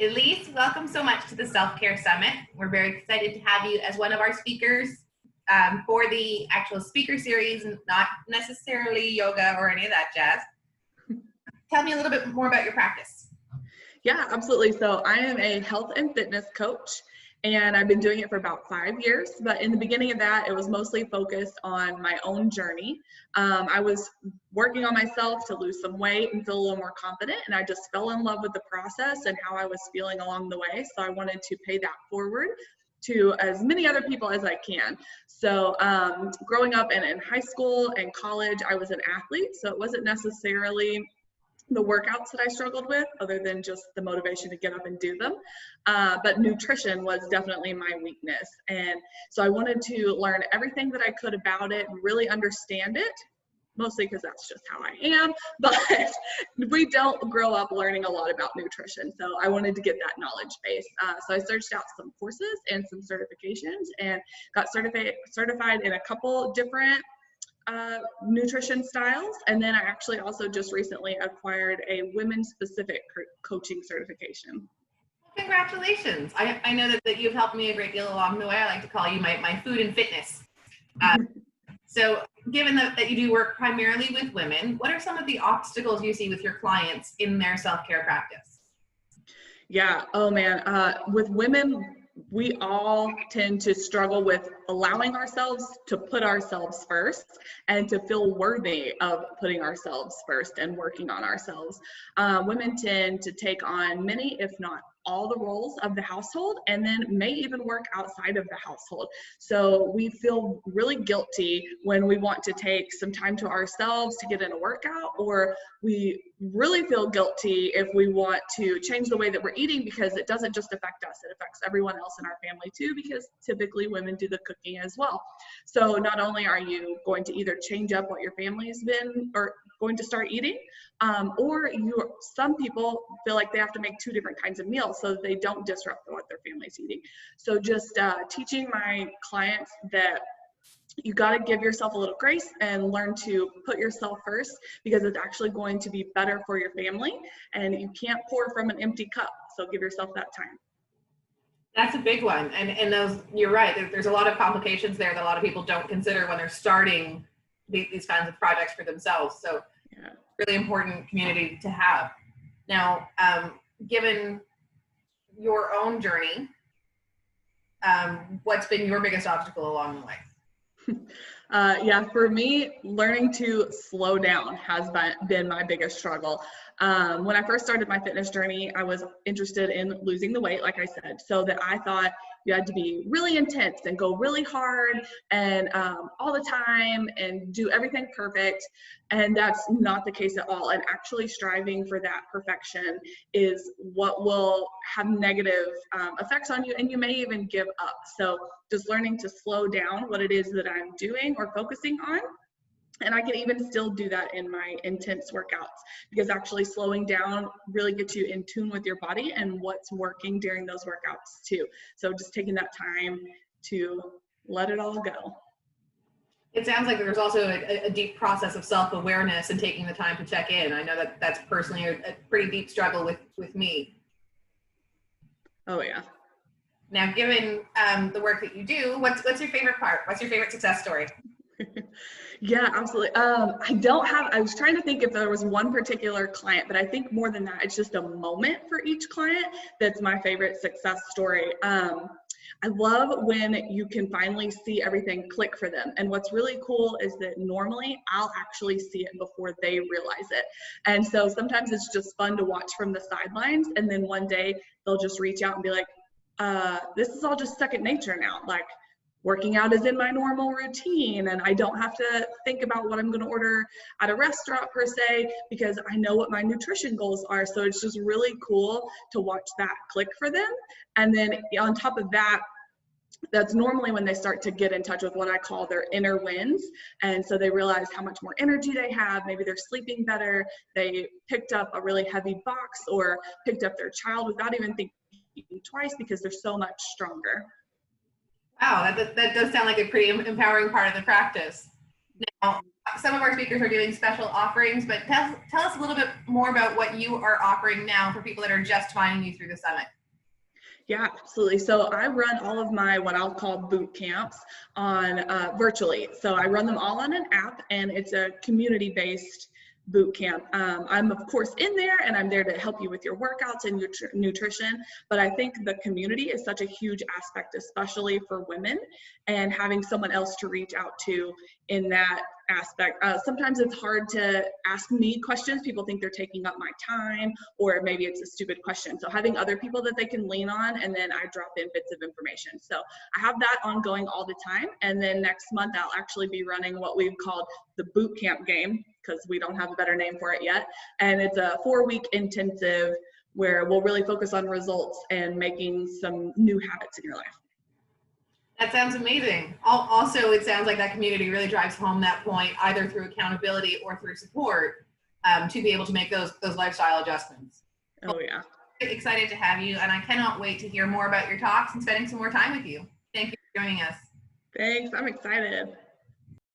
Elise, welcome so much to the Self-Care Summit. We're very excited to have you as one of our speakers for the actual speaker series, not necessarily yoga or any of that jazz. Tell me a little bit more about your practice. Yeah, absolutely. So I am a health and fitness coach, and I've been doing it for about 5 years. But in the beginning of that, it was mostly focused on my own journey. I was working on myself to lose some weight and feel a little more confident, and I just fell in love with the process and how I was feeling along the way. So I wanted to pay that forward to as many other people as I can. So growing up in high school and college, I was an athlete, so it wasn't necessarily the workouts that I struggled with, other than just the motivation to get up and do them. But nutrition was definitely my weakness. And so I wanted to learn everything that I could about it and really understand it, mostly because that's just how I am. But we don't grow up learning a lot about nutrition. So I wanted to get that knowledge base. So I searched out some courses and some certifications and got certified in a couple different nutrition styles. And then I actually also just recently acquired a women's specific coaching certification. Congratulations. I know that you've helped me a great deal along the way. I like to call you my food and fitness. So given that you do work primarily with women, what are some of the obstacles you see with your clients in their self-care practice? Yeah, oh man, with women, we all tend to struggle with allowing ourselves to put ourselves first and to feel worthy of putting ourselves first and working on ourselves. Women tend to take on many, if not all, the roles of the household, and then may even work outside of the household. So we feel really guilty when we want to take some time to ourselves to get in a workout, or we really feel guilty if we want to change the way that we're eating, because it doesn't just affect us, it affects everyone else in our family too, because typically women do the cooking as well. So not only are you going to either change up what your family's been or going to start eating, or some people feel like they have to make 2 different kinds of meals so that they don't disrupt what their family's eating. So just teaching my clients that you got to give yourself a little grace and learn to put yourself first, because it's actually going to be better for your family, and you can't pour from an empty cup. So give yourself that time. That's a big one. And those, you're right. There's a lot of complications there that a lot of people don't consider when they're starting these kinds of projects for themselves. So yeah, really important community to have. Now, given your own journey, what's been your biggest obstacle along the way? Yeah, for me, learning to slow down has been my biggest struggle. When I first started my fitness journey, I was interested in losing the weight, like I said, so that I thought you had to be really intense and go really hard and all the time and do everything perfect. And that's not the case at all. And actually striving for that perfection is what will have negative effects on you, and you may even give up. So just learning to slow down what it is that I'm doing or focusing on. And I can even still do that in my intense workouts, because actually slowing down really gets you in tune with your body and what's working during those workouts too. So just taking that time to let it all go. It sounds like there's also a deep process of self-awareness and taking the time to check in. I know that that's personally a pretty deep struggle with me. Oh yeah. Now, given the work that you do, what's your favorite part? What's your favorite success story? Yeah, absolutely. I was trying to think if there was one particular client, but I think more than that, it's just a moment for each client that's my favorite success story. I love when you can finally see everything click for them. And what's really cool is that normally I'll actually see it before they realize it. And so sometimes it's just fun to watch from the sidelines. And then one day they'll just reach out and be like, this is all just second nature now. Like, working out is in my normal routine, and I don't have to think about what I'm going to order at a restaurant per se, because I know what my nutrition goals are. So it's just really cool to watch that click for them. And then on top of that, that's normally when they start to get in touch with what I call their inner wins. And so they realize how much more energy they have. Maybe they're sleeping better. They picked up a really heavy box or picked up their child without even thinking twice, because they're so much stronger. Wow, that does sound like a pretty empowering part of the practice. Now, some of our speakers are doing special offerings, but tell us a little bit more about what you are offering now for people that are just finding you through the summit. Yeah, absolutely. So I run all of my what I'll call boot camps on virtually. So I run them all on an app, and it's a community-based boot camp. I'm of course in there, and I'm there to help you with your workouts and nutrition, but I think the community is such a huge aspect, especially for women, and having someone else to reach out to in that aspect. Sometimes it's hard to ask me questions. People think they're taking up my time, or maybe it's a stupid question. So having other people that they can lean on, and then I drop in bits of information. So I have that ongoing all the time. And then next month, I'll actually be running what we've called the boot camp game, because we don't have a better name for it yet. And it's a 4-week intensive where we'll really focus on results and making some new habits in your life. That sounds amazing. Also, it sounds like that community really drives home that point, either through accountability or through support, to be able to make those lifestyle adjustments. Oh yeah. Very excited to have you, and I cannot wait to hear more about your talks and spending some more time with you. Thank you for joining us. Thanks, I'm excited.